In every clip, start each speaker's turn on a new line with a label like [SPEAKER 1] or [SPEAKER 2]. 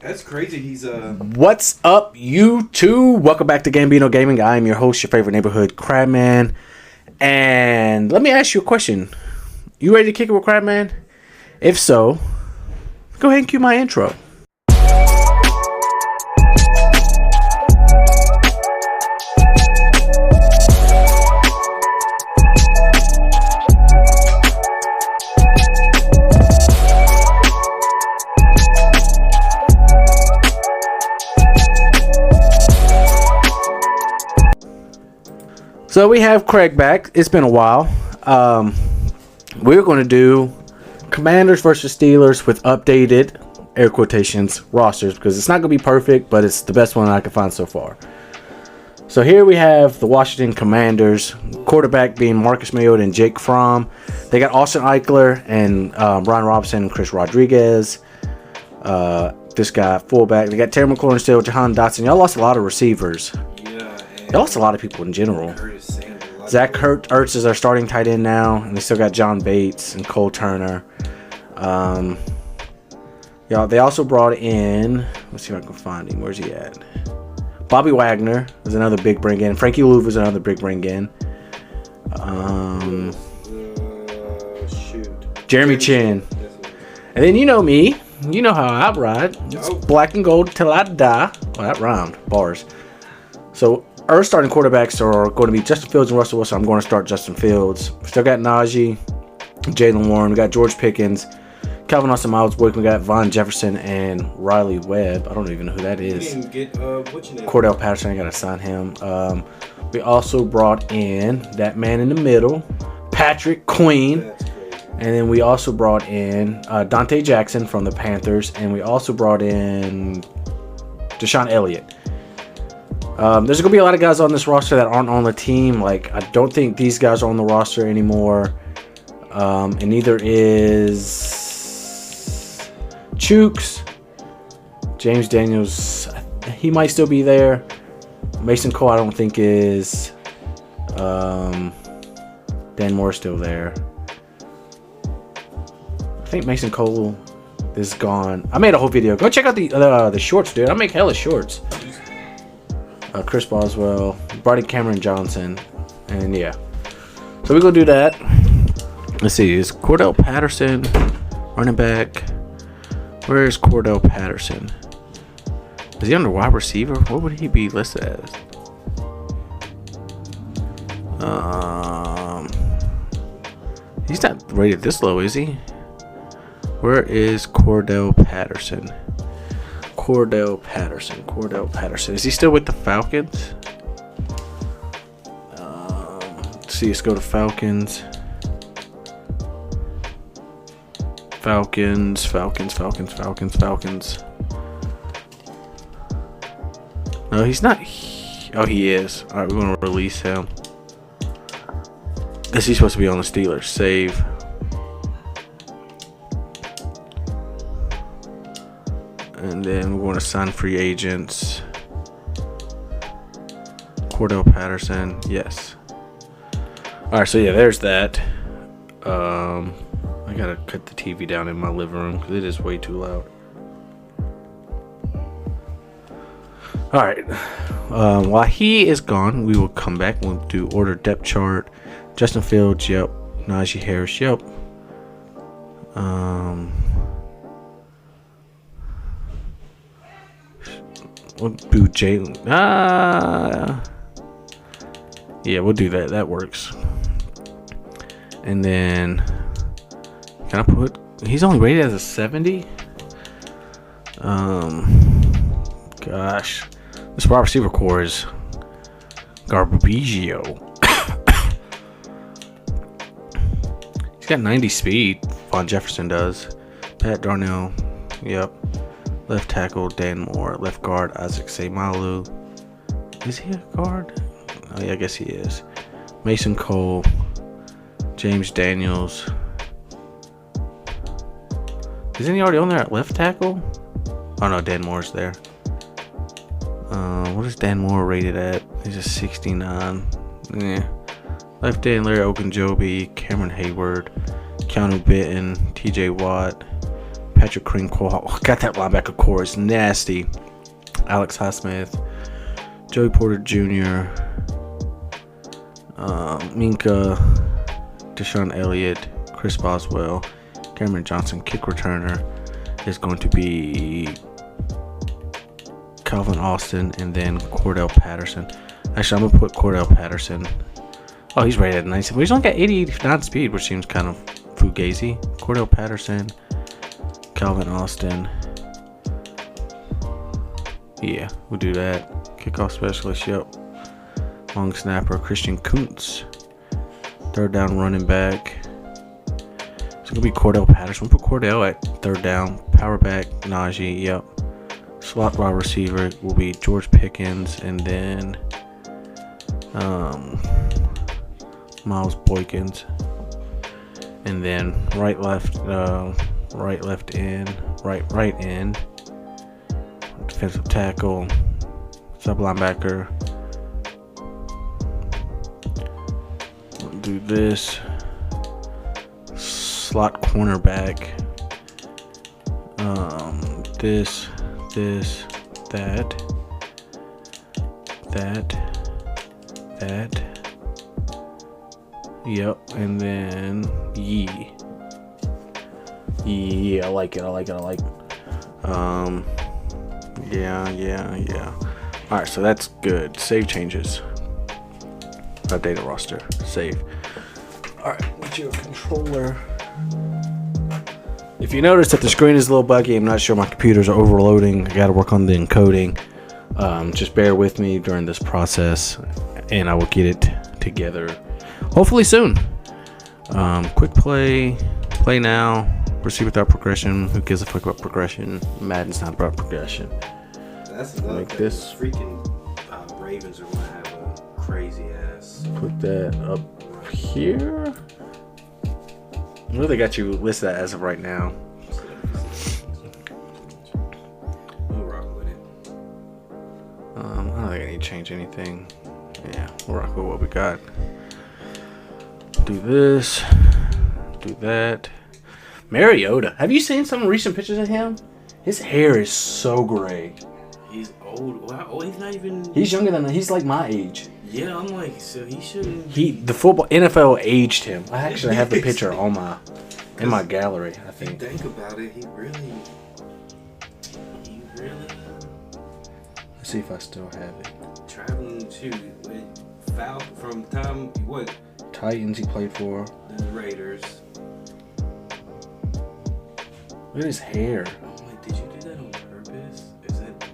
[SPEAKER 1] That's crazy. He's
[SPEAKER 2] What's up, YouTube? Welcome back to Gambino Gaming. I am your host, your favorite neighborhood Crabman. And let me ask you a question. You ready to kick it with Crabman? If so, go ahead and cue my intro. So we have Craig back. It's been a while. We're going to do Commanders versus Steelers with updated, air quotations, rosters, because it's not going to be perfect, but it's the best one I can find so far. So here we have the Washington Commanders, quarterback being Marcus Mariota and Jake Fromm. They got Austin Eckler and Brian Robinson and Chris Rodriguez. This guy, fullback. They got Terry McLaurin still, Jahan Dotson. Y'all lost a lot of receivers. They lost a lot of people in general. Zach Ertz is our starting tight end now, and they still got John Bates and Cole Turner. They also brought in, let's see if I can find him. Where's he at? Bobby Wagner is another big bring in. Frankie Louv is another big bring in. Jeremy Chin. And then you know me. You know how I ride. It's black and gold till I die. Well, that rhymed. Bars. So our starting quarterbacks are going to be Justin Fields and Russell Wilson. I'm going to start Justin Fields. Still got Najee, Jalen Warren. We got George Pickens, Calvin Austin, Miles Boykin. We got Von Jefferson and Riley Webb. I don't even know who that is. Cordell Patterson. I got to sign him. We also brought in that man in the middle, Patrick Queen. And then we also brought in Dante Jackson from the Panthers. And we also brought in Deshaun Elliott. There's going to be a lot of guys on this roster that aren't on the team. Like, I don't think these guys are on the roster anymore. And neither is Chooks. James Daniels, he might still be there. Mason Cole, I don't think is. Dan Moore's still there. I think Mason Cole is gone. I made a whole video. Go check out the shorts, dude. I make hella shorts. Chris Boswell, Brady Cameron Johnson, and yeah. So we're going to do that. Let's see, is Cordell Patterson running back? Where is Cordell Patterson? Is he under wide receiver? What would he be listed as? He's not rated this low, is he? Where is Cordell Patterson? Cordell Patterson. Is he still with the Falcons? Let's see, let's go to Falcons. Falcons. No, he's not. Oh, he is. All right, we're going to release him. Is he supposed to be on the Steelers? Save. And then we're going to sign free agents. Cordell Patterson. Yes. Alright, so yeah, there's that. I gotta cut the TV down in my living room because it is way too loud. Alright. While he is gone, we will come back. We'll do order depth chart. Justin Fields, yep. Najee Harris, yep. We'll do Jalen. Yeah, we'll do that. That works. And then, can I put? He's only rated as a 70. Gosh, this wide receiver core is Garbagio. He's got 90 speed. Von Jefferson does. Pat Darnell. Yep. Left tackle, Dan Moore. Left guard, Isaac Seimalu. Is he a guard? Oh, yeah, I guess he is. Mason Cole. James Daniels. Isn't he already on there at left tackle? Oh, no, Dan Moore's there. What is Dan Moore rated at? He's a 69. Yeah. Left end, Larry Ogunjobi. Cameron Hayward. Keanu Bitten. TJ Watt. Patrick Crinkle. Oh, got that linebacker core. It's nasty. Alex Highsmith. Joey Porter Jr. Minka. Deshaun Elliott. Chris Boswell. Cameron Johnson. Kick returner is going to be Calvin Austin, and then Cordell Patterson. Actually, I'm going to put Cordell Patterson. Oh, he's rated at 97. But he's only got 89 speed, which seems kind of fugazi. Cordell Patterson. Calvin Austin. Yeah, we'll do that. Kickoff specialist, yep. Long snapper, Christian Kuntz. Third down running back. It's going to be Cordell Patterson. We'll put Cordell at third down. Power back, Najee, yep. Slot wide receiver will be George Pickens, and then Miles Boykins. And then right left end, right end. Defensive tackle, sub linebacker. We'll do this. Slot cornerback. This, that. Yep, and then yeah, I like it. Yeah. All right, so that's good. Save changes. Update a roster. Save. All right, what's your controller? If you notice that the screen is a little buggy, I'm not sure my computers are overloading. I got to work on the encoding. Just bear with me during this process, and I will get it together hopefully soon. Quick play now. Proceed without progression. Who gives a fuck about progression? Madden's not about progression.
[SPEAKER 1] That's another
[SPEAKER 2] like this.
[SPEAKER 1] Freaking Ravens are gonna have a crazy ass.
[SPEAKER 2] Put that up here. What do they got you listed as of right now?
[SPEAKER 1] We'll rock with it.
[SPEAKER 2] I don't think I need to change anything. Yeah, we'll rock with what we got. Do this. Do that. Mariota. Have you seen some recent pictures of him? His hair is so gray.
[SPEAKER 1] He's old. Wow, he's not even.
[SPEAKER 2] He's younger than. He's like my age.
[SPEAKER 1] Yeah, I'm like, so he shouldn't.
[SPEAKER 2] The NFL aged him. I actually have the picture on in my gallery. I think.
[SPEAKER 1] Think about it. He really.
[SPEAKER 2] Let's see if I still have it.
[SPEAKER 1] Traveling to foul from time what?
[SPEAKER 2] Titans he played for.
[SPEAKER 1] The Raiders.
[SPEAKER 2] Look at his hair.
[SPEAKER 1] I'm like, did you do that on purpose? Is it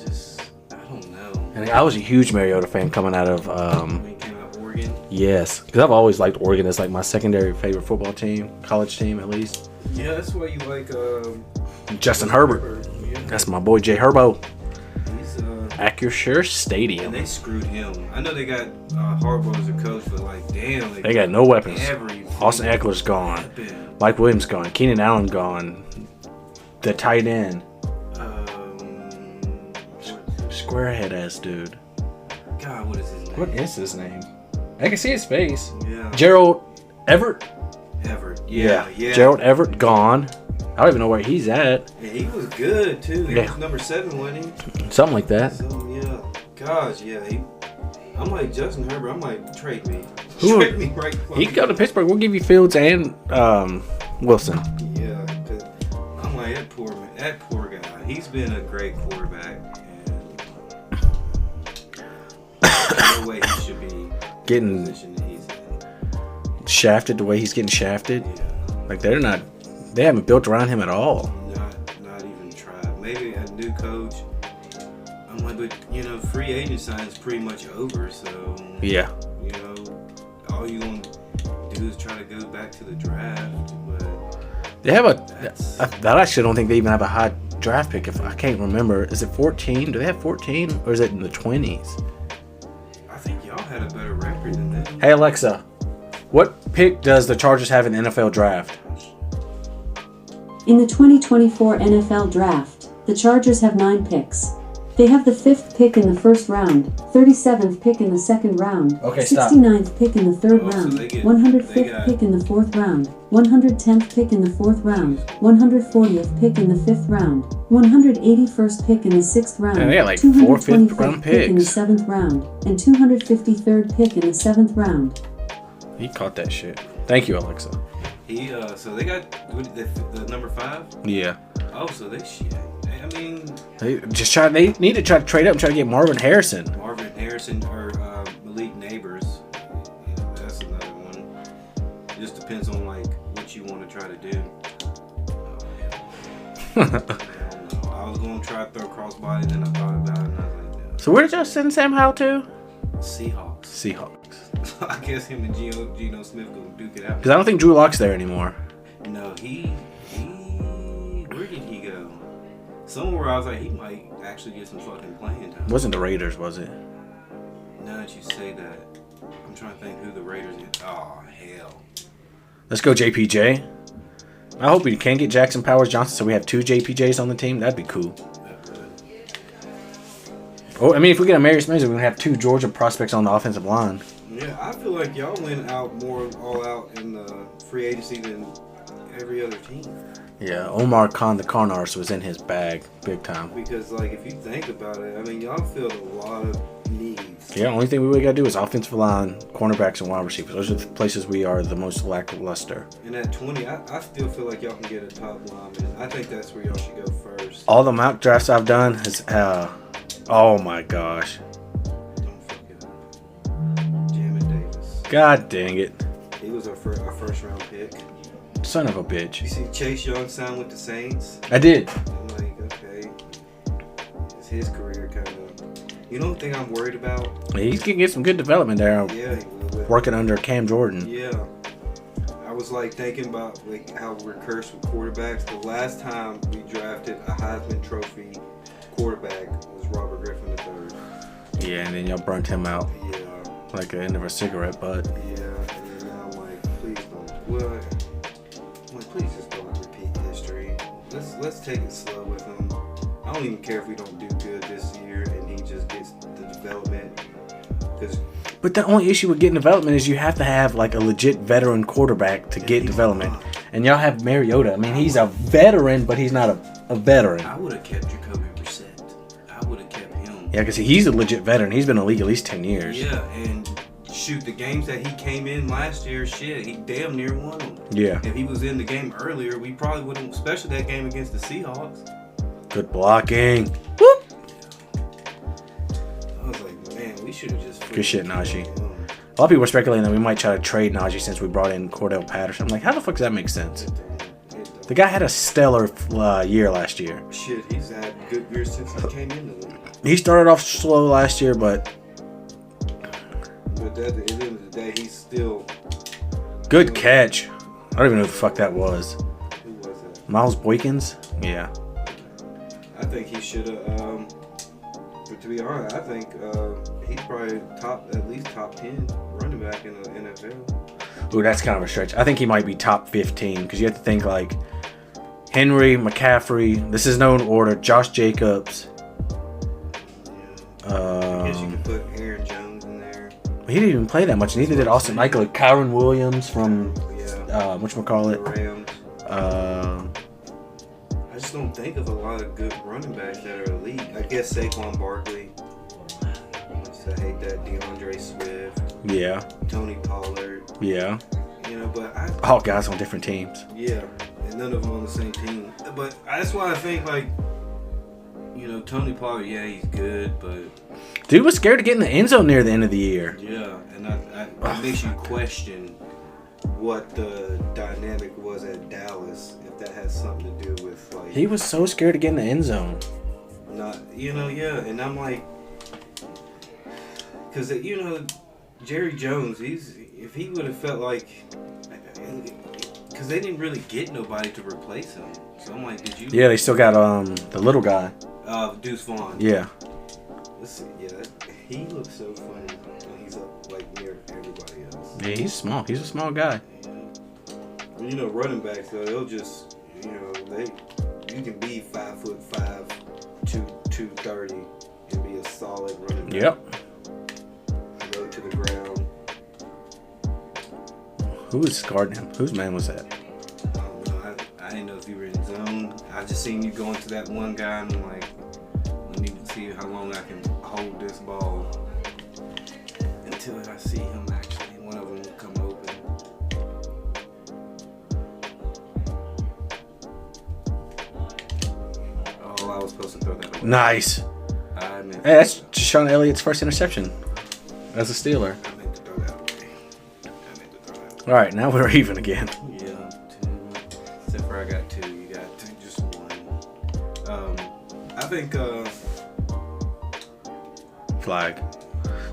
[SPEAKER 1] just, I don't know.
[SPEAKER 2] And I was a huge Mariota fan coming out of
[SPEAKER 1] When he came out of Oregon?
[SPEAKER 2] Yes, because I've always liked Oregon as like my secondary favorite football team, college team at least.
[SPEAKER 1] Yeah, that's why you like
[SPEAKER 2] Justin Herbert.
[SPEAKER 1] Yeah.
[SPEAKER 2] That's my boy Jay Herbo.
[SPEAKER 1] He's
[SPEAKER 2] Acrisure Stadium.
[SPEAKER 1] and they screwed him. I know they got Harbaugh as a coach, but like, damn,
[SPEAKER 2] They got no weapons.
[SPEAKER 1] every
[SPEAKER 2] Austin Eckler's gone.
[SPEAKER 1] weapon.
[SPEAKER 2] Mike Williams gone. Keenan Allen gone. The tight end. Squarehead ass dude.
[SPEAKER 1] God, what is his name?
[SPEAKER 2] What is his name? I can see his face.
[SPEAKER 1] Yeah.
[SPEAKER 2] Gerald Everett.
[SPEAKER 1] Everett. Yeah.
[SPEAKER 2] Gerald Everett gone. I don't even know where he's at.
[SPEAKER 1] Yeah, he was good too. He was number 7, wasn't he?
[SPEAKER 2] Something like that.
[SPEAKER 1] So yeah. Gosh, yeah. I'm like Justin Herbert. I'm like, trade me.
[SPEAKER 2] Who?
[SPEAKER 1] Trade me right.
[SPEAKER 2] He can go to Pittsburgh. We'll give you Fields and Wilson.
[SPEAKER 1] Yeah, 'cause I'm like that poor guy. He's been a great quarterback, and no way he should be
[SPEAKER 2] Getting
[SPEAKER 1] in the position that he's in.
[SPEAKER 2] shafted the way he's getting shafted.
[SPEAKER 1] Yeah,
[SPEAKER 2] Like they haven't built around him at all.
[SPEAKER 1] not even tried. Maybe a new coach. I'm like, but free agent sign is pretty much over. So
[SPEAKER 2] Yeah.
[SPEAKER 1] all you want to do is try to go back to the draft, but.
[SPEAKER 2] They have I actually don't think they even have a high draft pick. If I can't remember, is it 14? Do they have 14, or is it in the 20s?
[SPEAKER 1] I think y'all had a better record than them.
[SPEAKER 2] Hey Alexa, what pick does the Chargers have in the NFL draft?
[SPEAKER 3] In the 2024 NFL Draft, the Chargers have 9 picks. They have the 5th pick in the first round, 37th pick in the second round,
[SPEAKER 2] Okay, stop.
[SPEAKER 3] 69th pick in the third
[SPEAKER 1] Oh, so
[SPEAKER 3] round,
[SPEAKER 1] they get-
[SPEAKER 3] 105th
[SPEAKER 1] they got-
[SPEAKER 3] pick in the fourth round, 110th pick in the 4th round, 140th pick in the 5th round, 181st pick in the 6th round,
[SPEAKER 2] Yeah, they got like 4
[SPEAKER 3] 225th
[SPEAKER 2] fifth-round
[SPEAKER 3] pick in the
[SPEAKER 2] picks.
[SPEAKER 3] 7th round, and 253rd pick in the 7th round.
[SPEAKER 2] He caught that shit. Thank you, Alexa.
[SPEAKER 1] So they got the number 5.
[SPEAKER 2] Yeah.
[SPEAKER 1] Oh, so they shit. I mean,
[SPEAKER 2] They need to try to trade up and try to get Marvin Harrison.
[SPEAKER 1] Marvin Harrison or Malik Neighbors. That's another one. It just depends on like what you want to try to do. I don't know. I was gonna try to throw crossbody, then I thought about it, and I was like, no.
[SPEAKER 2] So where did y'all send Sam Howell to?
[SPEAKER 1] Seahawks. I guess him and Geno Smith gonna duke it out.
[SPEAKER 2] Because I don't think Drew Lock's there anymore.
[SPEAKER 1] No, he where did he go? Somewhere I was like, he might actually get some fucking playing time.
[SPEAKER 2] It wasn't the Raiders, was it?
[SPEAKER 1] Now that you say that, I'm trying to think who the Raiders is. Oh, hell.
[SPEAKER 2] Let's go JPJ. I hope we can get Jackson Powers Johnson so we have 2 JPJs on the team. That'd be cool. Oh, I mean, if we get a Marius Mason, we're going to have 2 Georgia prospects on the offensive line.
[SPEAKER 1] Yeah, I feel like y'all went out more all out in the free agency than every other team.
[SPEAKER 2] Yeah, Omar Khan, the Carnars, was in his bag big time.
[SPEAKER 1] Because, like, if you think about it, I mean, y'all filled a lot of needs.
[SPEAKER 2] Yeah, only thing we really got to do is offensive line, cornerbacks, and wide receivers. Those are the places we are the most lackluster.
[SPEAKER 1] And at 20, I still feel like y'all can get a top lineman. I think that's where y'all should go first.
[SPEAKER 2] All the mock drafts I've done is, oh my gosh.
[SPEAKER 1] Don't fuck it up. Jamin Davis.
[SPEAKER 2] God dang it.
[SPEAKER 1] He was our first round pick.
[SPEAKER 2] Son of a
[SPEAKER 1] You
[SPEAKER 2] bitch.
[SPEAKER 1] see Chase Young signed with the Saints?
[SPEAKER 2] I did.
[SPEAKER 1] I'm like, okay. It's his career kind of. You know the thing I'm worried about?
[SPEAKER 2] He can get some good development there.
[SPEAKER 1] Yeah, he will.
[SPEAKER 2] Working under Cam Jordan.
[SPEAKER 1] Yeah. I was like thinking about like how we're cursed with quarterbacks. The last time we drafted a Heisman Trophy quarterback was Robert Griffin III.
[SPEAKER 2] Yeah, and then y'all burnt him out
[SPEAKER 1] Yeah.
[SPEAKER 2] like the end of a cigarette butt.
[SPEAKER 1] Yeah. And now I'm like, please don't. Well, I'm like, please just don't repeat history. Let's take it slow with him. I don't even care if we don't do good this year and he just gets the development.
[SPEAKER 2] But the only issue with getting development is you have to have like a legit veteran quarterback to get development. And y'all have Mariota. I mean, he's a veteran, but he's not a veteran.
[SPEAKER 1] I would have kept Jacoby Brissett. I would have kept him.
[SPEAKER 2] Yeah, because he's a legit veteran. He's been in the league at least 10 years.
[SPEAKER 1] Yeah, and shoot, the games that he came in last year, shit, he damn near won them.
[SPEAKER 2] Yeah.
[SPEAKER 1] If he was in the game earlier, we probably would have, especially that game against the Seahawks.
[SPEAKER 2] Good blocking. Whoop.
[SPEAKER 1] I was like, man, we should have just.
[SPEAKER 2] Good shit, Najee. A lot of people were speculating that we might try to trade Najee since we brought in Cordell Patterson. I'm like, how the fuck does that make sense? The guy had a stellar year last year.
[SPEAKER 1] Shit, he's had good years since he came in the league.
[SPEAKER 2] He started off slow last year, but
[SPEAKER 1] at the end of the day, he's still.
[SPEAKER 2] good catch. I don't even know who the fuck that was.
[SPEAKER 1] Who was that?
[SPEAKER 2] Miles Boykins? Yeah.
[SPEAKER 1] I think he should have. But to be honest, I think he's probably at least top 10 running back in the NFL.
[SPEAKER 2] Ooh, that's kind of a stretch. I think he might be top 15 because you have to think like Henry, McCaffrey. This is no order. Josh Jacobs.
[SPEAKER 1] I guess you could put Aaron Jones in there.
[SPEAKER 2] He didn't even play that much. Neither did Austin Michael. Kyron Williams from whatchamacallit.
[SPEAKER 1] The Rams. I just don't think of a lot of good running backs that are elite. I guess Saquon Barkley. I hate that. DeAndre Swift.
[SPEAKER 2] Yeah.
[SPEAKER 1] Tony Pollard.
[SPEAKER 2] Yeah.
[SPEAKER 1] You know, but
[SPEAKER 2] All guys on different teams.
[SPEAKER 1] Yeah, and none of them on the same team. But that's why I think like, you know, Tony Pollard. Yeah, he's good, but
[SPEAKER 2] Dude was scared to get in the end zone near the end of the year.
[SPEAKER 1] yeah, and it makes you question what the dynamic was at Dallas, if that has something to do with like
[SPEAKER 2] He was so scared to get in the end zone.
[SPEAKER 1] not, you know, yeah, and I'm like, because you know, Jerry Jones, if he would have felt like, because they didn't really get nobody to replace him, so I'm like, did you?
[SPEAKER 2] Yeah, they still got the little guy.
[SPEAKER 1] Deuce Vaughn.
[SPEAKER 2] Yeah.
[SPEAKER 1] Let's see, yeah, he looks so funny when he's up like near everybody else.
[SPEAKER 2] Yeah, he's small. He's a small guy.
[SPEAKER 1] You know, running backs though, they'll just, you know, you can be 5'5", 230, and be a solid running back.
[SPEAKER 2] Yep.
[SPEAKER 1] Go to the ground.
[SPEAKER 2] Who was guarding him? Whose man was that?
[SPEAKER 1] seen you going to that one guy and I'm like, let me see how long I can hold this ball until I see him actually. One of them will come open. Oh, I was supposed to throw that away.
[SPEAKER 2] Nice. Hey, that's Sean Elliott's first interception as a Steeler.
[SPEAKER 1] I meant to throw that away.
[SPEAKER 2] All right, now we're even again.
[SPEAKER 1] Yeah, 2. Except for I got 2. You got 2, just 1. I think
[SPEAKER 2] Flag.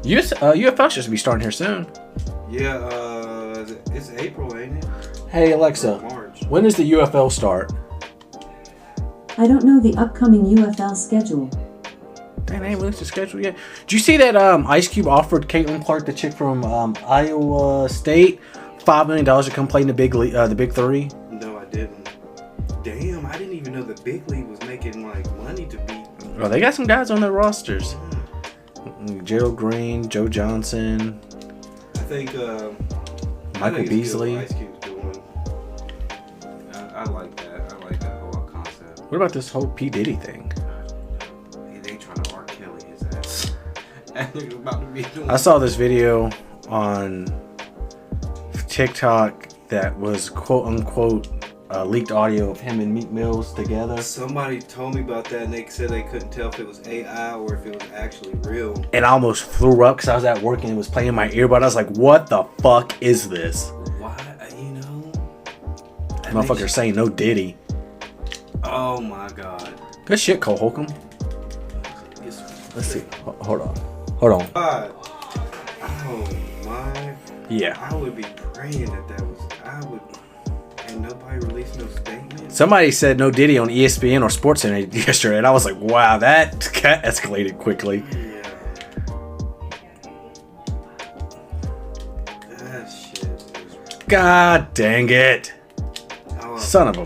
[SPEAKER 2] UFL should be starting here soon.
[SPEAKER 1] Yeah, it's April, ain't it?
[SPEAKER 2] Hey Alexa,
[SPEAKER 1] March.
[SPEAKER 2] when does the UFL start?
[SPEAKER 3] I don't know the upcoming UFL schedule.
[SPEAKER 2] Dang, they ain't released the schedule yet. Did you see that Ice Cube offered Caitlin Clark, the chick from Iowa State, $5 million to come play in the Big 3?
[SPEAKER 1] No, I didn't. Damn, I didn't even know the Big League was making like money to beat.
[SPEAKER 2] Oh, they got some guys on their rosters. Gerald Green, Joe Johnson.
[SPEAKER 1] I think
[SPEAKER 2] Michael Beasley.
[SPEAKER 1] Ice Cube's doing. I like that. I like that whole concept.
[SPEAKER 2] What about this whole P. Diddy thing?
[SPEAKER 1] They trying to R. Kelly his ass. That nigga about to be doing.
[SPEAKER 2] I saw this video on TikTok that was quote unquote leaked audio of him and Meek Mills together.
[SPEAKER 1] Somebody told me about that and they said they couldn't tell if it was AI or if it was actually real.
[SPEAKER 2] And I almost threw up because I was at work and it was playing in my earbud. I was like, what the fuck is this?
[SPEAKER 1] Why? You know?
[SPEAKER 2] Motherfucker saying no Diddy.
[SPEAKER 1] Oh my god.
[SPEAKER 2] Good shit, Cole Holcomb. Let's see. Hold on.
[SPEAKER 1] Oh my.
[SPEAKER 2] Yeah.
[SPEAKER 1] I would be praying that was. And nobody released no statement.
[SPEAKER 2] Somebody said no Diddy on ESPN or SportsCenter yesterday, and I was like, wow, that escalated quickly.
[SPEAKER 1] Yeah. That shit is.
[SPEAKER 2] God dang it.
[SPEAKER 1] Oh,
[SPEAKER 2] Son of a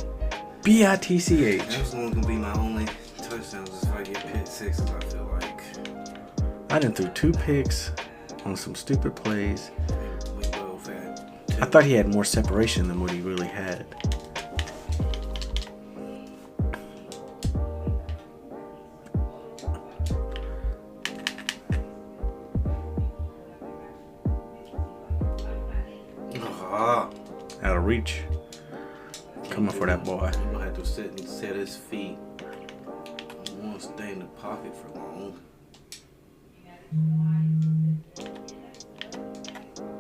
[SPEAKER 2] bitch.
[SPEAKER 1] That was only gonna be my only touchdowns if I get pick sixes, I feel like.
[SPEAKER 2] I done threw 2 picks on some stupid plays.
[SPEAKER 1] We both had 2.
[SPEAKER 2] I thought he had more separation than what he really had. Out of reach. Coming for that boy.
[SPEAKER 1] I'm gonna have to sit and set his feet. I don't want to stay in the pocket for long.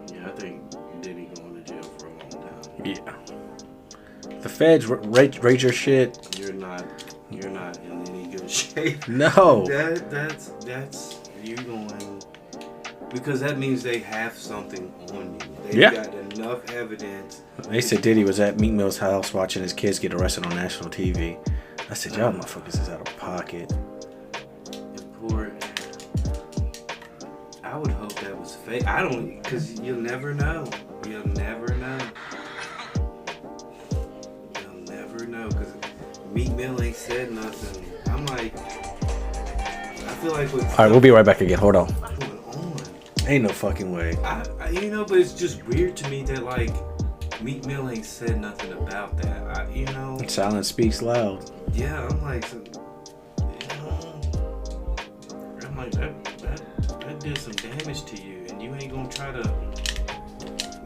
[SPEAKER 1] Yeah, I think Diddy going to jail for a long time.
[SPEAKER 2] Yeah. The feds rate your shit.
[SPEAKER 1] You're not in any good shape.
[SPEAKER 2] No.
[SPEAKER 1] That's you going, because that means they have something on you. They got enough evidence.
[SPEAKER 2] They said Diddy was at Meek Mill's house watching his kids get arrested on national TV. I said, y'all motherfuckers is out of pocket.
[SPEAKER 1] I would hope that was fake. I don't, because you'll never know. You'll never know. You'll never know, because Meek Mill ain't said nothing. I'm like, I feel like with.
[SPEAKER 2] Alright, we'll be right back again. Hold on.
[SPEAKER 1] Going on.
[SPEAKER 2] Ain't no fucking way.
[SPEAKER 1] But it's just weird to me that like Meek Mill ain't said nothing about that.
[SPEAKER 2] Silence speaks loud.
[SPEAKER 1] Yeah, I'm like, that did some damage to you, and you ain't gonna try to.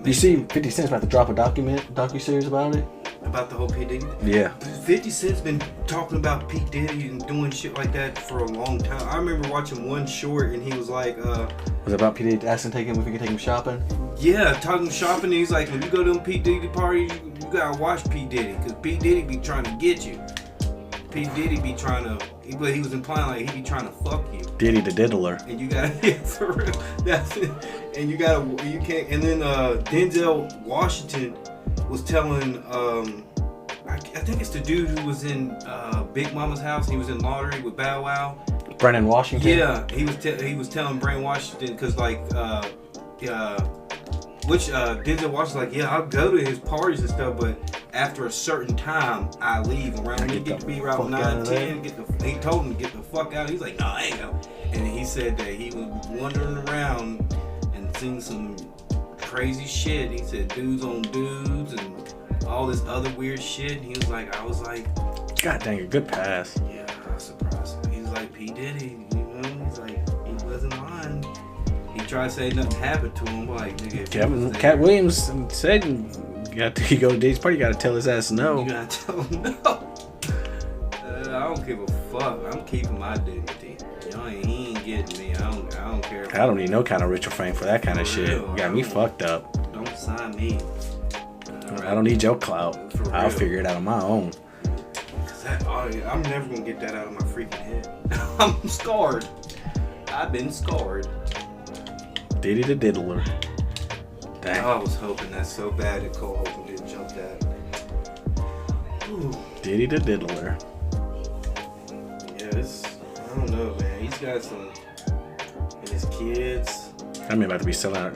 [SPEAKER 2] You see, 50 Cent's about to drop a docu-series about it.
[SPEAKER 1] About the whole P. Diddy?
[SPEAKER 2] Yeah.
[SPEAKER 1] 50 Cent's been talking about P. Diddy and doing shit like that for a long time. I remember watching one short and he was like,
[SPEAKER 2] was it about P. Diddy asking if we could take him shopping?
[SPEAKER 1] Yeah, talking shopping, and he's like, when you go to them P. Diddy parties, you gotta watch P. Diddy, because P. Diddy be trying to get you. P. Diddy be trying to, but he was implying like he be trying to fuck you.
[SPEAKER 2] Diddy the diddler.
[SPEAKER 1] And you gotta, yeah, for real. That's it. And you can't, and then Denzel Washington was telling, I think it's the dude who was in Big Mama's house. He was in Lottery with Bow Wow.
[SPEAKER 2] Brennan Washington.
[SPEAKER 1] Yeah, he was telling Brennan Washington, because Denzel Washington's like, yeah, I'll go to his parties and stuff, but after a certain time, I leave. Around when you get to be around 9, 10, he told him to get the fuck out. He's like, no, I ain't go. And he said that he was wandering around and seeing some crazy shit. He said dudes on dudes and all this other weird shit. And he was like, I was like,
[SPEAKER 2] God dang, a good pass.
[SPEAKER 1] Yeah, I'm surprised. He's like P. Diddy, you know? He's like, he wasn't lying. He tried to say nothing happened to him. Like, nigga,
[SPEAKER 2] Cat Williams said he go to Diddy's party, you gotta tell his ass no.
[SPEAKER 1] You gotta tell him no. I don't give a fuck. I'm keeping my dignity. You know, he ain't getting me. I don't care.
[SPEAKER 2] I don't need no kind of Richard Frank for that kind of shit. You got me fucked up.
[SPEAKER 1] Don't sign me.
[SPEAKER 2] I don't need your clout. I'll figure it out on my own.
[SPEAKER 1] I'm never gonna get that out of my freaking head. I'm scarred. I've been scarred.
[SPEAKER 2] Diddy the Diddler. Dang.
[SPEAKER 1] I was hoping that so bad that Cole Holcomb didn't jump that. Ooh.
[SPEAKER 2] Diddy the Diddler.
[SPEAKER 1] Yeah, I don't know, man. He's got some, and his kids.
[SPEAKER 2] I mean, about to be selling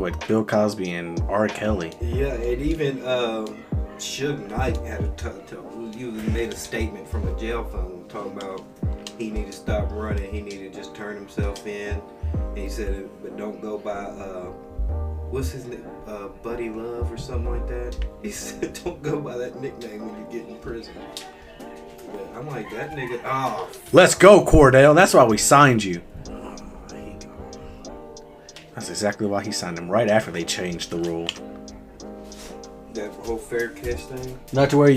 [SPEAKER 2] with Bill Cosby and R. Kelly.
[SPEAKER 1] Yeah, and even Suge Knight had made a statement from a jail phone talking about he needed to stop running. He needed to just turn himself in. And he said, but don't go by what's his name, Buddy Love or something like that. He said, don't go by that nickname when you get in prison. But I'm like, that nigga. Oh,
[SPEAKER 2] let's go, Cordell. That's why we signed you. That's exactly why he signed him right after they changed the rule.
[SPEAKER 1] That whole fair catch thing?
[SPEAKER 2] Not to where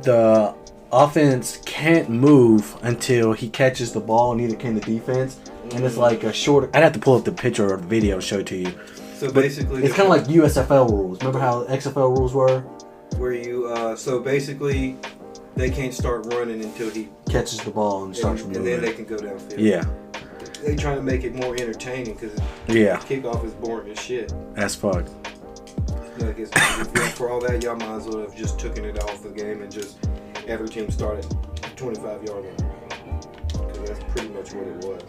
[SPEAKER 2] the offense can't move until he catches the ball, neither can the defense. And it's like a short... I'd have to pull up the picture or the video and show it to you.
[SPEAKER 1] So basically...
[SPEAKER 2] It's kind of like USFL rules. Remember how XFL rules were?
[SPEAKER 1] Where you... so basically, they can't start running until he...
[SPEAKER 2] catches the ball and starts moving.
[SPEAKER 1] And then they can go downfield.
[SPEAKER 2] Yeah.
[SPEAKER 1] They trying to make it more entertaining because kickoff is boring as shit.
[SPEAKER 2] As fuck.
[SPEAKER 1] Like for all that, y'all might as well have just taken it off the game and just every team started 25-yard line. Because that's pretty much what it was.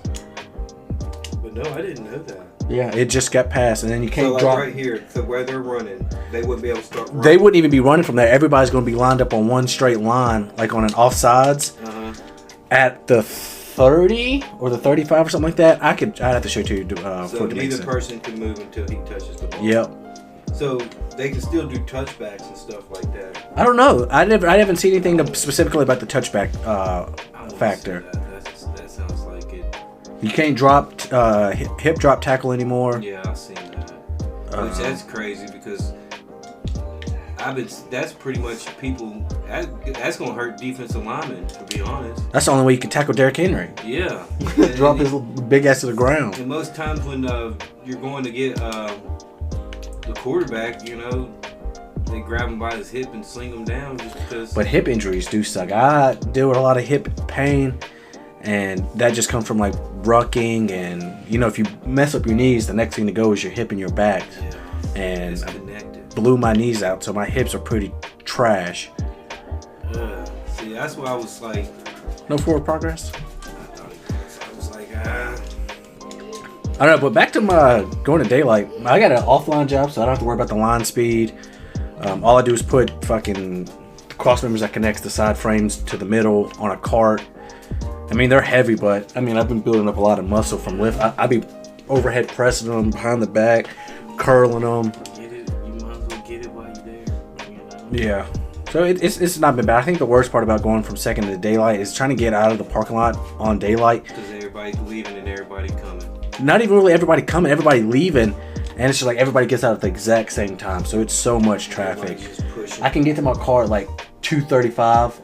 [SPEAKER 1] But no, I didn't know that.
[SPEAKER 2] Yeah, it just got passed, and then you can't drop.
[SPEAKER 1] Right here, so where they're running, they wouldn't be able to start running.
[SPEAKER 2] They wouldn't even be running from there. Everybody's going to be lined up on one straight line, like on an offsides. At the 30 or the 35 or something like that. I'd have to show it to you.
[SPEAKER 1] So neither person can move until he touches the ball.
[SPEAKER 2] Yep.
[SPEAKER 1] So they can still do touchbacks and stuff like that.
[SPEAKER 2] I don't know. I haven't seen anything specifically about the touchback factor.
[SPEAKER 1] That sounds like it.
[SPEAKER 2] You can't drop hip drop tackle anymore.
[SPEAKER 1] Yeah, I've seen that. Which that's crazy because that's pretty much people. That's gonna hurt defensive linemen, to be honest.
[SPEAKER 2] That's the only way you can tackle Derrick Henry.
[SPEAKER 1] Yeah.
[SPEAKER 2] Drop his big ass to the ground.
[SPEAKER 1] And most times when you're going to get the quarterback, you know, they grab him by his hip and sling him down just because.
[SPEAKER 2] But hip injuries do suck. I deal with a lot of hip pain, and that just comes from like rucking, and you know, if you mess up your knees, the next thing to go is your hip and your back.
[SPEAKER 1] Yeah.
[SPEAKER 2] And I blew my knees out, so my hips are pretty trash.
[SPEAKER 1] See, that's why I was like,
[SPEAKER 2] no forward progress.
[SPEAKER 1] I was like,
[SPEAKER 2] I don't know, but back to my going to daylight. I got an offline job, so I don't have to worry about the line speed. All I do is put fucking cross members that connects the side frames to the middle on a cart. I mean, they're heavy, but I mean, I've been building up a lot of muscle from lift. I be overhead pressing them behind the back, curling them.
[SPEAKER 1] You might as well get it while you're there. You know?
[SPEAKER 2] Yeah. So it's not been bad. I think the worst part about going from second to daylight is trying to get out of the parking lot on daylight.
[SPEAKER 1] Because everybody's leaving and everybody coming.
[SPEAKER 2] Not even really everybody coming, everybody leaving. And it's just like everybody gets out at the exact same time. So it's so much traffic. I can get to my car at like 2:35.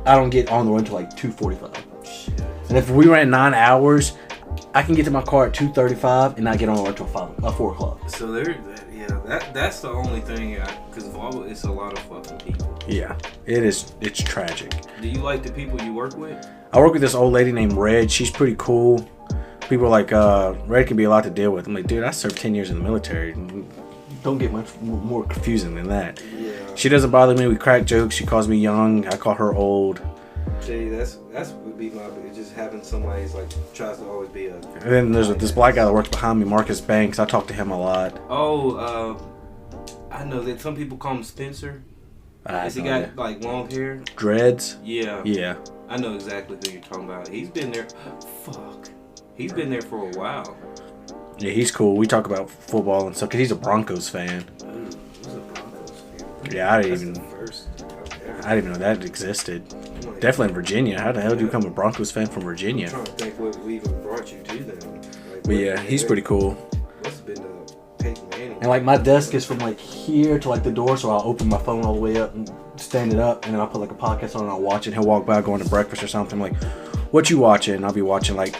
[SPEAKER 2] I don't get on the road until like 2:45.
[SPEAKER 1] Shit.
[SPEAKER 2] And if we ran 9 hours, I can get to my car at 2:35 and not get on the road until 4 o'clock.
[SPEAKER 1] So that's the only thing, because it's a lot of fucking people.
[SPEAKER 2] Yeah, it is. It's tragic.
[SPEAKER 1] Do you like the people you work with?
[SPEAKER 2] I work with this old lady named Red. She's pretty cool. People are like, Red can be a lot to deal with. I'm like, dude, I served 10 years in the military. Don't get much more confusing than that.
[SPEAKER 1] Yeah.
[SPEAKER 2] She doesn't bother me. We crack jokes. She calls me young. I call her old.
[SPEAKER 1] See, that's would be my just having somebody's like tries to always be a.
[SPEAKER 2] And then there's this black guy that works behind me, Marcus Banks. I talk to him a lot.
[SPEAKER 1] Oh, I know that some people call him Spencer. Has he got like long hair?
[SPEAKER 2] Dreads?
[SPEAKER 1] Yeah.
[SPEAKER 2] Yeah.
[SPEAKER 1] I know exactly who you're talking about. He's been there. Fuck. He's been there for a while.
[SPEAKER 2] Yeah, he's cool. We talk about football and stuff because he's a Broncos fan.
[SPEAKER 1] Ooh, he's a Broncos fan.
[SPEAKER 2] Yeah, I
[SPEAKER 1] That's
[SPEAKER 2] didn't
[SPEAKER 1] the first I've
[SPEAKER 2] even know that existed.
[SPEAKER 1] I'm like,
[SPEAKER 2] Definitely in Virginia. How the hell do you become a Broncos fan from
[SPEAKER 1] I'm
[SPEAKER 2] Virginia?
[SPEAKER 1] trying to think what even brought you to them. Like,
[SPEAKER 2] But yeah, he's pretty cool.
[SPEAKER 1] Must have been Peyton Manning.
[SPEAKER 2] And like my desk is from like here to like the door, so I'll open my phone all the way up and stand it up, and then I'll put like a podcast on and I'll watch it. He'll walk by going to breakfast or something. I'm like, what you watching? I'll be watching like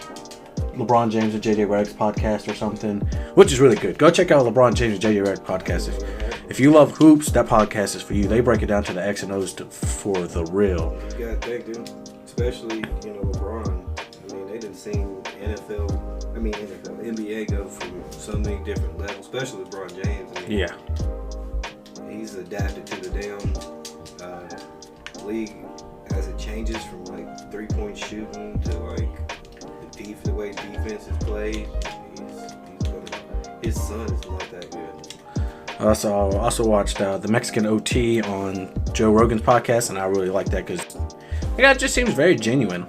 [SPEAKER 2] LeBron James and JJ Redick's podcast or something, which is really good. Go check out LeBron James and JJ Redick podcast. If you love hoops, that podcast is for you. They break it down to the X and O's for the real.
[SPEAKER 1] You gotta think, dude. Especially, LeBron. I mean, they didn't seen NBA go from so many different levels, especially LeBron James. I mean,
[SPEAKER 2] Yeah.
[SPEAKER 1] He's adapted to the damn league as it changes from like 3-point shooting to like the way defense is played. His son is not that good.
[SPEAKER 2] I also watched the Mexican OT on Joe Rogan's podcast, and I really like that because the guy just seems very genuine.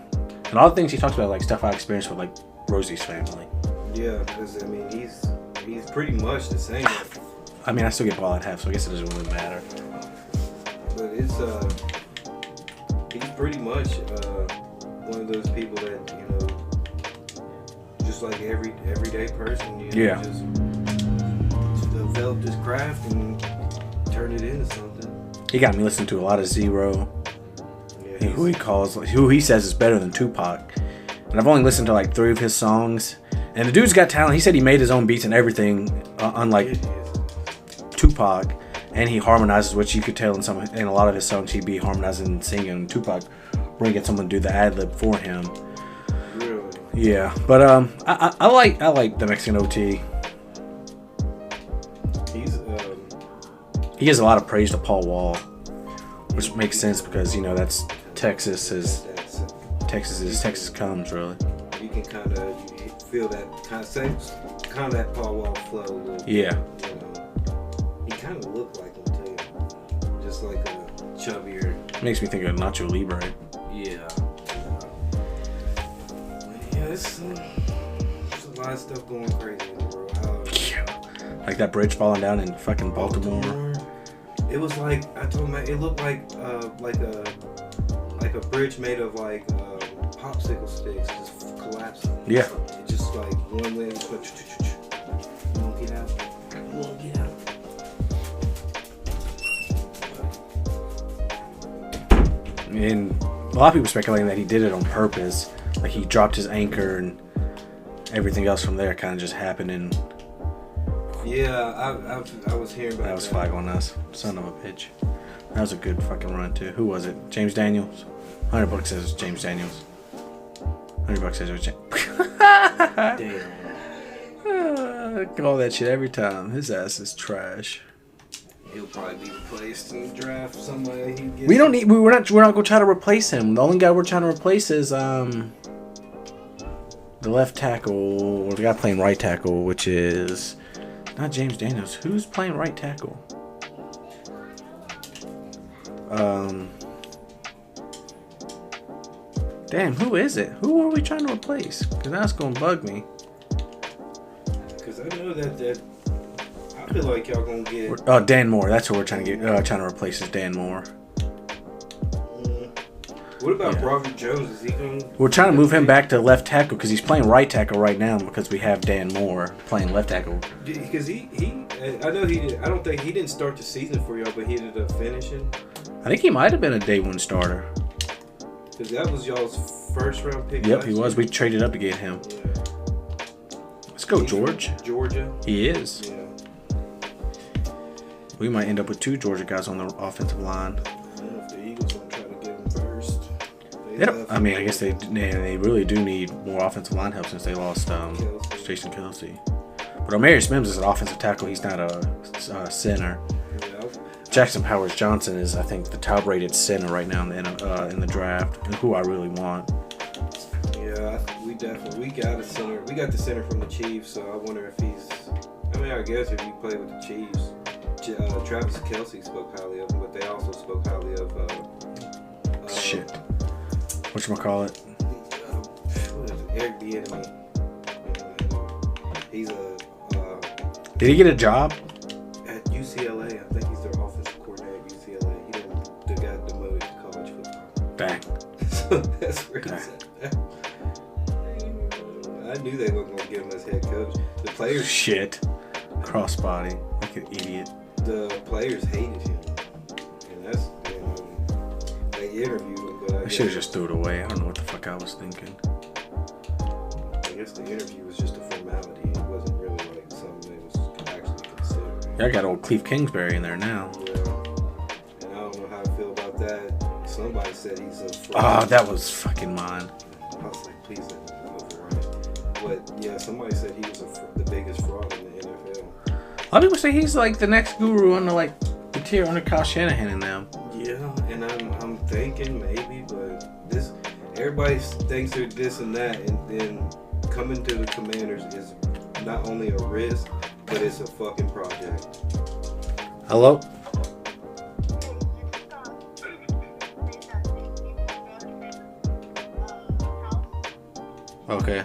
[SPEAKER 2] And all the things he talks about, like stuff I experienced with like Rosie's family.
[SPEAKER 1] Yeah, because I mean he's pretty much the same.
[SPEAKER 2] I mean, I still get ball at half, so I guess it doesn't really matter.
[SPEAKER 1] But it's he's pretty much one of those people that just like everyday person.
[SPEAKER 2] Yeah.
[SPEAKER 1] Just developed his craft and turned it into something.
[SPEAKER 2] He got me listening to a lot of Zero.
[SPEAKER 1] Yeah,
[SPEAKER 2] Who he says is better than Tupac. And I've only listened to like 3 of his songs. And the dude's got talent. He said he made his own beats and everything, unlike Tupac. And he harmonizes, which you could tell in a lot of his songs he'd be harmonizing and singing. And Tupac bringing someone to do the ad lib for him.
[SPEAKER 1] Really?
[SPEAKER 2] Yeah, but I like the Mexican OT. He gives a lot of praise to Paul Wall, which makes sense because that's Texas comes really.
[SPEAKER 1] You can kind of feel that kind of that Paul Wall flow a little bit.
[SPEAKER 2] Yeah.
[SPEAKER 1] He kind of looked like him too, just like a chubbier.
[SPEAKER 2] Makes me think of Nacho Libre.
[SPEAKER 1] Yeah. Yeah, there's a lot of stuff going crazy in the world.
[SPEAKER 2] Like that bridge falling down in fucking Baltimore.
[SPEAKER 1] It was like I told him, it looked like a bridge made of like popsicle sticks just collapsing.
[SPEAKER 2] Yeah.
[SPEAKER 1] It just like one way just went. Won't get out. Won't get out.
[SPEAKER 2] And a lot of people speculating that he did it on purpose. Like he dropped his anchor and everything else from there kind of just happened. And
[SPEAKER 1] yeah, I was hearing about that.
[SPEAKER 2] That was flag on us. Son of a bitch. That was a good fucking run too. Who was it? James Daniels? $100 says it was James Daniels. $100 says it was James.
[SPEAKER 1] Damn.
[SPEAKER 2] I call that shit every time. His ass is trash.
[SPEAKER 1] He'll probably be replaced in the draft some way.
[SPEAKER 2] We're not gonna try to replace him. The only guy we're trying to replace is the left tackle, or the guy playing right tackle, which is not James Daniels. Who's playing right tackle? Damn, who is it? Who are we trying to replace? Because that's gonna bug me.
[SPEAKER 1] Because I know that I feel like y'all gonna get.
[SPEAKER 2] Dan Moore. That's who we're trying to get. Trying to replace is Dan Moore.
[SPEAKER 1] What about Robert Jones? Is he going?
[SPEAKER 2] We're trying to move him back to left tackle because he's playing right tackle right now because we have Dan Moore playing left tackle.
[SPEAKER 1] Because I know he did. I don't think he didn't start the season for y'all, but he ended up finishing.
[SPEAKER 2] I think he might have been a day one starter.
[SPEAKER 1] Because that was y'all's first round pick.
[SPEAKER 2] Yep, he was. We traded up to get him.
[SPEAKER 1] Yeah.
[SPEAKER 2] Let's go, George.
[SPEAKER 1] Georgia.
[SPEAKER 2] He is.
[SPEAKER 1] Yeah.
[SPEAKER 2] We might end up with 2 Georgia guys on the offensive line.
[SPEAKER 1] I don't know if the Eagles gonna try to get him first.
[SPEAKER 2] I mean, I guess they really do need more offensive line help since they lost Jason Kelsey. But Omarius Mims is an offensive tackle. He's not a center.
[SPEAKER 1] Yeah.
[SPEAKER 2] Jackson Powers Johnson is, I think, the top-rated center right now in the draft, and who I really want.
[SPEAKER 1] Yeah, we got a center. We got the center from the Chiefs, so I wonder if he's. I mean, I guess if he played with the Chiefs, Travis Kelsey spoke highly of him, but they also spoke highly of.
[SPEAKER 2] Shit. Whatchamacallit?
[SPEAKER 1] Eric Bieniemy. He's
[SPEAKER 2] Did he get a job?
[SPEAKER 1] at UCLA. I think he's their offensive coordinator at That's where he's at. I knew they weren't going to give him as head coach. The players...
[SPEAKER 2] Shit. Crossbody. Like an idiot.
[SPEAKER 1] The players hated him. And that's... they interviewed him, but
[SPEAKER 2] I should have just threw it away. I don't know what the fuck I was thinking.
[SPEAKER 1] I guess the interview was just a formality. It wasn't really like something they was actually considering.
[SPEAKER 2] Yeah, I got old Cleve Kingsbury in there now.
[SPEAKER 1] Yeah. And I don't know how I feel about that. Somebody said he's a fraud.
[SPEAKER 2] Oh, that was fucking mine.
[SPEAKER 1] I was like, please let me overrun it. But yeah, somebody said he was the biggest fraud in the NFL.
[SPEAKER 2] A lot of people say he's like the next guru under like the tier under Kyle Shanahan and them.
[SPEAKER 1] Yeah, and I'm thinking maybe, but this everybody thinks they're this and that, and then coming to the Commanders is not only a risk, but it's a fucking project.
[SPEAKER 2] Hello? Okay.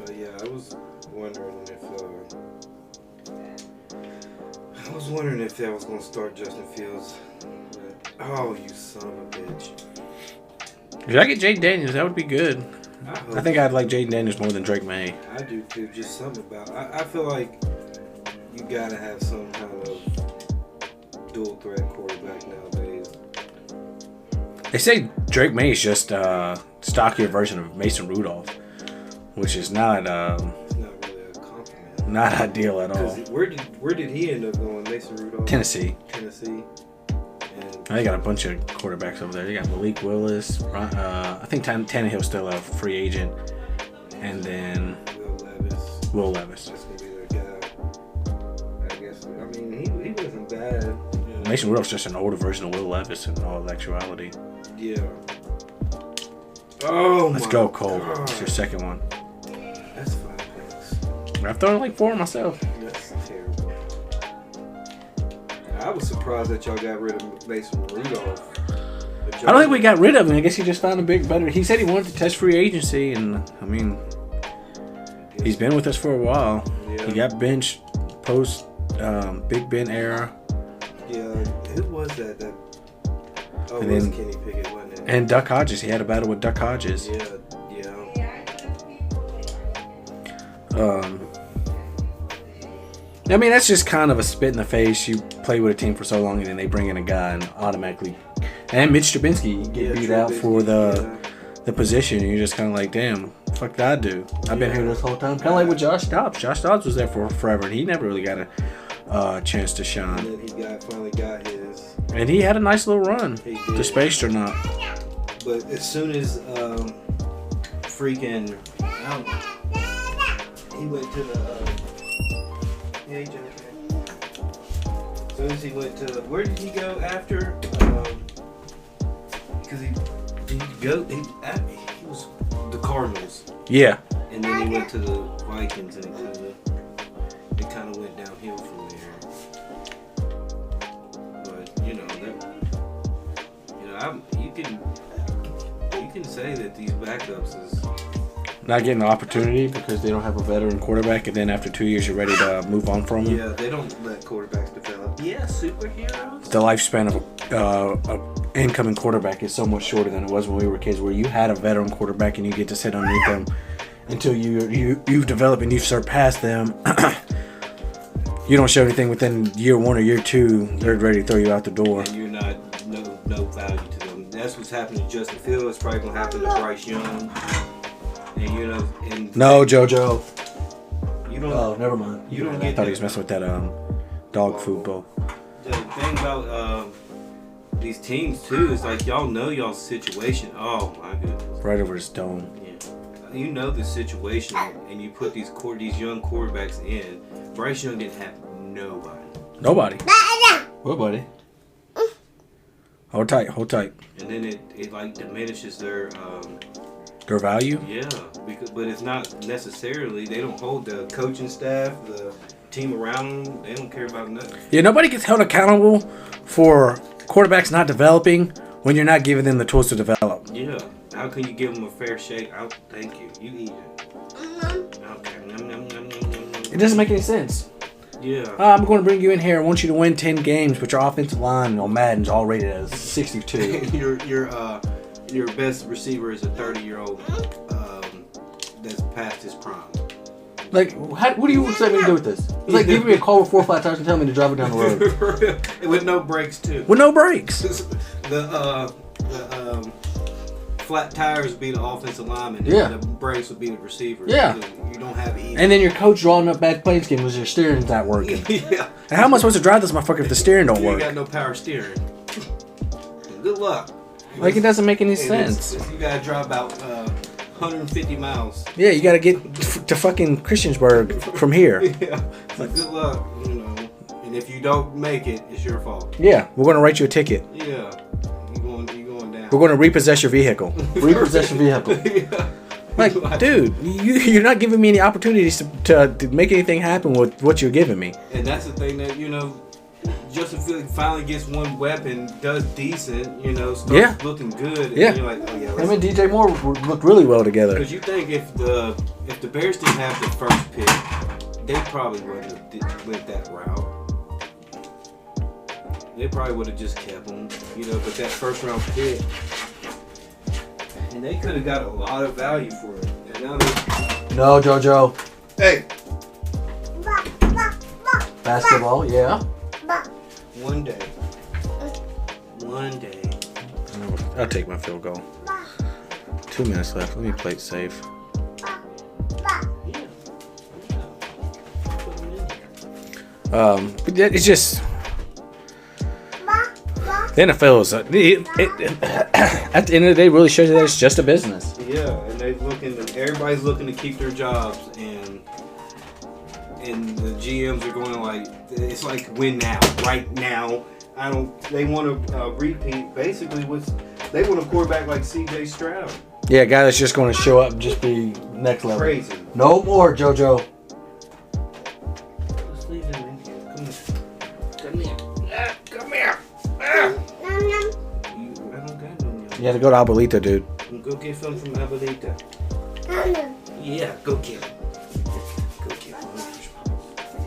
[SPEAKER 1] But yeah, I was wondering if that was gonna start Justin Fields. But, oh, you son of a bitch!
[SPEAKER 2] If I get Jaden Daniels, that would be good. I think I'd like Jaden Daniels more than Drake May.
[SPEAKER 1] I do too. Just something about. I feel like you gotta have some kind of dual threat quarterback nowadays.
[SPEAKER 2] They say Drake May is just a stockier version of Mason Rudolph, which is not
[SPEAKER 1] It's not really a compliment.
[SPEAKER 2] not ideal at all.
[SPEAKER 1] Where did he end up going? Mason Rudolph.
[SPEAKER 2] Tennessee.
[SPEAKER 1] And
[SPEAKER 2] They got a bunch of quarterbacks over there. They got Malik Willis. I think Tannehill's still a free agent, and then Will Levis.
[SPEAKER 1] That's gonna be their guy. I guess. I mean, he wasn't bad. Yeah.
[SPEAKER 2] Mason Rudolph's just an older version of Will Levis in all actuality.
[SPEAKER 1] Yeah. Oh,
[SPEAKER 2] Let's go, Cole. It's your second one.
[SPEAKER 1] That's 5 picks.
[SPEAKER 2] I've thrown like 4 myself.
[SPEAKER 1] That's terrible. I was surprised that y'all got rid of Mason Rudolph.
[SPEAKER 2] I don't think we got rid of him. I guess he just found a big better. He said he wanted to test free agency, and I mean, he's been with us for a while.
[SPEAKER 1] Yeah.
[SPEAKER 2] He got benched post Big Ben era.
[SPEAKER 1] Yeah, who was that? Oh,
[SPEAKER 2] And
[SPEAKER 1] it was
[SPEAKER 2] then-
[SPEAKER 1] Kenny Pickett, wasn't it?
[SPEAKER 2] And Duck Hodges. He had a battle with Duck Hodges.
[SPEAKER 1] Yeah.
[SPEAKER 2] I mean, that's just kind of a spit in the face. You play with a team for so long, and then they bring in a guy and automatically. And Mitch Trubisky get beat out for the position, and you're just kind of like, damn, fuck did I do? I've been here this whole time. Kind of like with Josh Dobbs. Josh Dobbs was there for forever, and he never really got a chance to shine.
[SPEAKER 1] And then he finally got his.
[SPEAKER 2] And he had a nice little run.
[SPEAKER 1] He did.
[SPEAKER 2] To spaced or not.
[SPEAKER 1] But as soon as freaking, he went to the. Hey, Jennifer. As soon as he went to, where did he go after? Because he was the Cardinals.
[SPEAKER 2] Yeah.
[SPEAKER 1] And then he went to the Vikings, and it kind of went downhill from there. But you can say that these backups is
[SPEAKER 2] Not getting the opportunity because they don't have a veteran quarterback, and then after 2 years you're ready to move on from them.
[SPEAKER 1] yeah, they don't let quarterbacks develop. Yeah, superheroes.
[SPEAKER 2] The lifespan of a incoming quarterback is so much shorter than it was when we were kids, where you had a veteran quarterback and you get to sit underneath them until you've developed and you've surpassed them. You don't show anything within year 1 or year 2, they're ready to throw you out the door.
[SPEAKER 1] And you're not no value to them. That's what's happening to Justin Fields. It's probably gonna happen to Bryce Young. And
[SPEAKER 2] No, JoJo.
[SPEAKER 1] You don't.
[SPEAKER 2] Oh, never mind.
[SPEAKER 1] You don't
[SPEAKER 2] I
[SPEAKER 1] get
[SPEAKER 2] thought
[SPEAKER 1] that.
[SPEAKER 2] he was messing with that dog food bowl.
[SPEAKER 1] The thing about these teams too is like y'all know y'all's situation. Oh my goodness.
[SPEAKER 2] Right over his dome.
[SPEAKER 1] Yeah. You know the situation, and you put these young quarterbacks in. Bryce Young didn't have nobody.
[SPEAKER 2] Nobody. What, buddy? Hold tight.
[SPEAKER 1] And then it like diminishes their
[SPEAKER 2] value.
[SPEAKER 1] Yeah, but it's not necessarily. They don't hold the coaching staff, the team around them. They don't care about nothing.
[SPEAKER 2] Yeah, nobody gets held accountable for quarterbacks not developing when you're not giving them the tools to develop.
[SPEAKER 1] Yeah. How can you give them a fair shake? Thank you. You eat it. Okay.
[SPEAKER 2] It doesn't make any sense.
[SPEAKER 1] Yeah.
[SPEAKER 2] I'm going to bring you in here. I want you to win 10 games, but your offensive line on Madden's all rated as 62.
[SPEAKER 1] Your best receiver is a 30-year-old that's past his prime.
[SPEAKER 2] Like, what do you expect me to do with this? It's like giving me a call with 4 or 5 times and telling me to drive it down the road.
[SPEAKER 1] With no brakes, too.
[SPEAKER 2] With no brakes.
[SPEAKER 1] The flat tires would be the offensive lineman.
[SPEAKER 2] Yeah.
[SPEAKER 1] And the brakes would be the receiver.
[SPEAKER 2] Yeah.
[SPEAKER 1] You don't have either.
[SPEAKER 2] And then your coach drawing up bad play scheme because your steering's not working.
[SPEAKER 1] Yeah.
[SPEAKER 2] And how am I supposed to drive this motherfucker if the steering don't work?
[SPEAKER 1] You got no power steering. Good luck.
[SPEAKER 2] Like, it doesn't make any sense.
[SPEAKER 1] You gotta drive about 150 miles.
[SPEAKER 2] Yeah, you gotta get to fucking Christiansburg from here.
[SPEAKER 1] Yeah. Good luck, you know. And if you don't make it, it's your fault.
[SPEAKER 2] Yeah, we're gonna write you a ticket.
[SPEAKER 1] Yeah. You going down.
[SPEAKER 2] We're gonna repossess your vehicle. Repossess your vehicle.
[SPEAKER 1] Yeah.
[SPEAKER 2] Like, dude, you're not giving me any opportunities to make anything happen with what you're giving me.
[SPEAKER 1] And that's the thing that, you know, Justin Fields finally gets one weapon, does decent, you know, starts looking good. And you're like, oh yeah.
[SPEAKER 2] Him and DJ Moore look really well together.
[SPEAKER 1] Because you think if the Bears didn't have the first pick, they probably wouldn't have went that route. They probably would have just kept him, you know, but that first round pick, and they could have got a lot of value for it. And now
[SPEAKER 2] No, JoJo.
[SPEAKER 1] Hey.
[SPEAKER 2] Basketball, yeah.
[SPEAKER 1] One day.
[SPEAKER 2] I'll take my field goal. 2 minutes left. Let me play it safe. But it's just the NFL is at the end of the day really shows you that it's just a business.
[SPEAKER 1] Yeah, and everybody's looking to keep their jobs, and the GMs are going like, it's like win now, right now. They want to repeat basically they want a quarterback like C.J. Stroud.
[SPEAKER 2] Yeah, a guy that's just going to show up and just be next level.
[SPEAKER 1] Crazy.
[SPEAKER 2] No more, JoJo.
[SPEAKER 1] Let's leave him in here. Come here. I don't got no.
[SPEAKER 2] You had to go to Abuelita, dude.
[SPEAKER 1] Go get some from Abuelita. Yeah, go get it.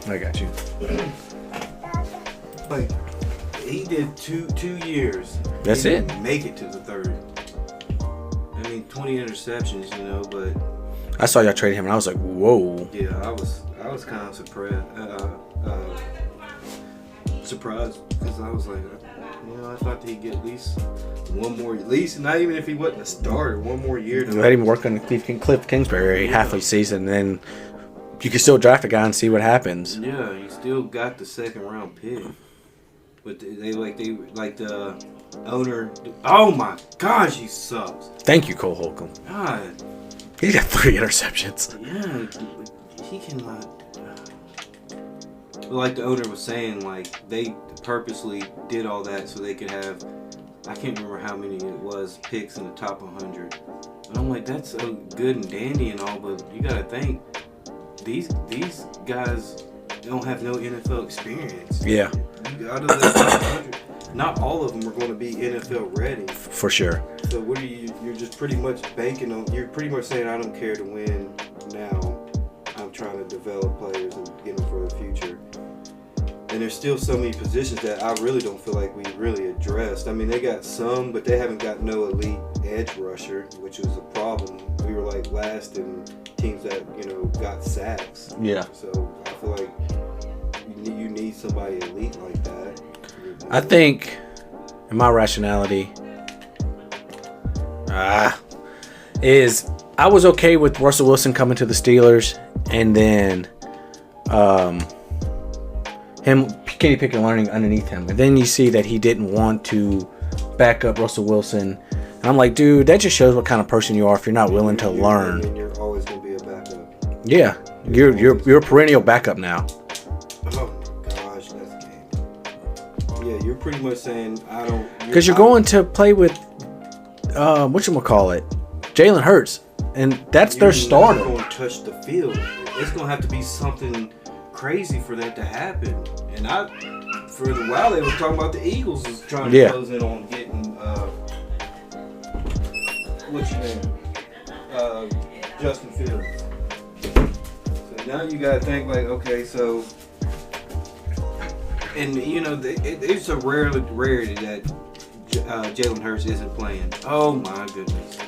[SPEAKER 2] I got you.
[SPEAKER 1] Like, he did two years.
[SPEAKER 2] That's
[SPEAKER 1] he
[SPEAKER 2] it.
[SPEAKER 1] Didn't make it to the third. I mean, 20 interceptions, you know, but
[SPEAKER 2] I saw y'all trade him and I was like, whoa.
[SPEAKER 1] yeah, I was kind of surprised because I was like, you know, I thought that he'd get at least one more, not even if he wasn't a starter, one more year.
[SPEAKER 2] Let him work on Cliff Kingsbury half a season, and then you can still draft a guy and see what happens.
[SPEAKER 1] Yeah, you still got the second round pick, but they like the owner. Oh my gosh, he sucks.
[SPEAKER 2] Thank you, Cole Holcomb.
[SPEAKER 1] God,
[SPEAKER 2] He's got 3 interceptions.
[SPEAKER 1] yeah, he cannot. Like the owner was saying, like they purposely did all that so they could have, I can't remember how many it was, picks in the top 100. And I'm like, that's so good and dandy and all, but you gotta think these guys don't have no NFL experience.
[SPEAKER 2] Yeah.
[SPEAKER 1] Out of the top 100, not all of them are going to be NFL ready.
[SPEAKER 2] For sure.
[SPEAKER 1] So what are you're just pretty much banking on, you're pretty much saying, I don't care to win now. I'm trying to develop players and get them for the future. And there's still so many positions that I really don't feel like we really addressed. I mean, they got some, but they haven't got no elite edge rusher, which was a problem. We were like last in teams that, you know, got sacks.
[SPEAKER 2] Yeah.
[SPEAKER 1] So I feel like you need somebody elite like that.
[SPEAKER 2] I think, in my rationality, is I was okay with Russell Wilson coming to the Steelers, and then Kenny Pickett learning underneath him. And then you see that he didn't want to back up Russell Wilson. And I'm like, dude, that just shows what kind of person you are if you're not willing to learn.
[SPEAKER 1] And you're always going to be a backup.
[SPEAKER 2] Yeah, you're a perennial backup now.
[SPEAKER 1] Oh my gosh, that's game. Yeah, you're pretty much saying I don't.
[SPEAKER 2] Because you're going to play with, whatchamacallit, Jalen Hurts, and that's their starter.
[SPEAKER 1] You're not going to touch the field. It's going to have to be something crazy for that to happen. And for a while, they were talking about the Eagles was trying to close in on getting, what's your name? Justin Fields. So now you got to think like, okay, so. And you know, it's a rarity that Jalen Hurts isn't playing. Oh my goodness!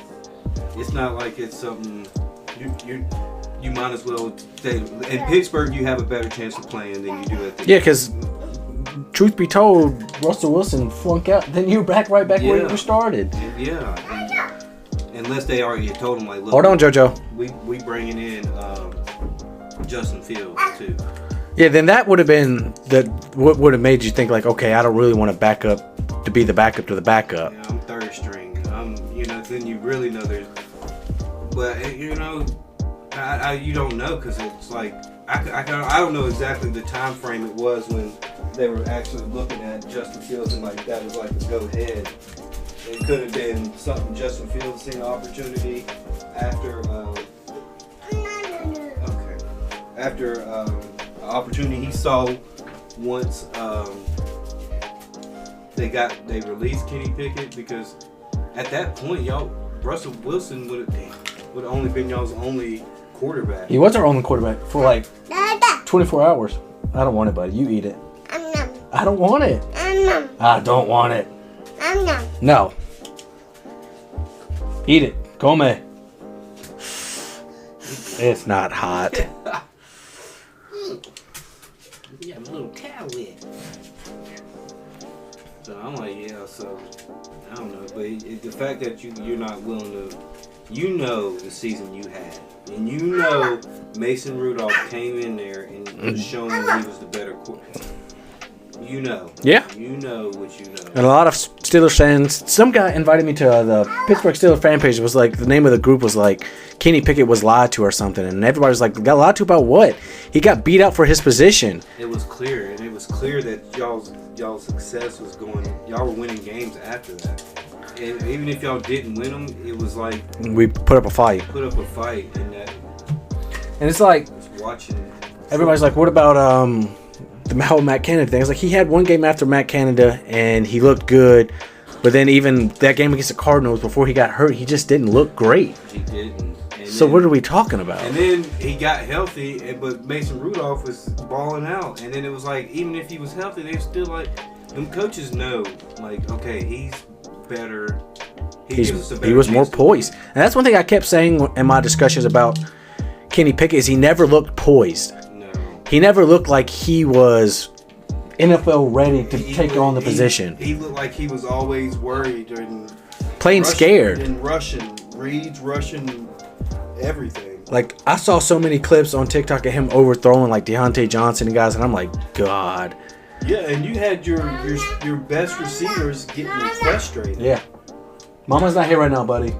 [SPEAKER 1] It's not like it's something you might as well say. In Pittsburgh, you have a better chance of playing than you do at the.
[SPEAKER 2] Yeah, because truth be told, Russell Wilson flunk out. Then you're right back where you started.
[SPEAKER 1] Yeah, and unless they already told him like, look,
[SPEAKER 2] hold on, JoJo.
[SPEAKER 1] We bringing in Justin Fields too.
[SPEAKER 2] Yeah, then that would have been what would have made you think like, okay, I don't really want to back up to be the backup to the backup.
[SPEAKER 1] Yeah, I'm third string. Then you really know there's, but you don't know because it's like I don't know exactly the time frame it was when they were actually looking at Justin Fields and like that was like a go ahead. It could have been something Justin Fields seen an opportunity after opportunity he saw once they released Kenny Pickett, because at that point Russell Wilson would have only been y'all's only quarterback.
[SPEAKER 2] He was our only quarterback for like 24 hours. I don't want it, buddy. You eat it. I don't want it. I don't want it. No. Eat it. Come. It's not hot.
[SPEAKER 1] You have a little cow with. So I'm like, yeah, so I don't know. But the fact that you're not willing to, the season you had. And Mason Rudolph came in there and was showing he was the better quarterback.
[SPEAKER 2] Yeah.
[SPEAKER 1] You know what you know.
[SPEAKER 2] And a lot of Steelers fans, some guy invited me to the Pittsburgh Steelers fan page. It was like, the name of the group was like, Kenny Pickett was lied to or something. And everybody was like, got lied to about what? He got beat out for his position.
[SPEAKER 1] It was clear. And it was clear that y'all's success was y'all were winning games after that. And even if y'all didn't win them, it was like...
[SPEAKER 2] We put up a fight.
[SPEAKER 1] And
[SPEAKER 2] it's like...
[SPEAKER 1] watching.
[SPEAKER 2] Everybody's like, what about... the whole Matt Canada thing. It's like he had one game after Matt Canada and he looked good, but then even that game against the Cardinals before he got hurt, he just didn't look great.
[SPEAKER 1] He didn't.
[SPEAKER 2] So what are we talking about?
[SPEAKER 1] And then he got healthy, but Mason Rudolph was balling out. And then it was like, even if he was healthy, they still like, them coaches know, like, okay, he's better. He was more poised. And that's one thing I kept saying in my discussions about Kenny Pickett is he never looked poised. He never looked like he was NFL ready to take on the position. He looked like he was always worried and playing scared and reads rushing everything. Like I saw so many clips on TikTok of him overthrowing like Deontay Johnson and guys, and I'm like, God. Yeah, and you had your best receivers getting frustrated. Yeah. Mama's not here right now, buddy.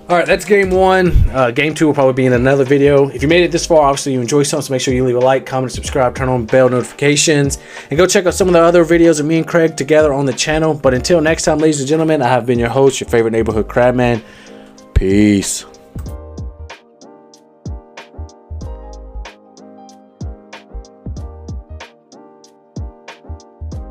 [SPEAKER 1] All right, that's game one. Game two will probably be in another video. If you made it this far, obviously you enjoy something, so make sure you leave a like, comment, subscribe, turn on bell notifications, and go check out some of the other videos of me and Craig together on the channel. But until next time, ladies and gentlemen, I have been your host, your favorite neighborhood crabman. Peace.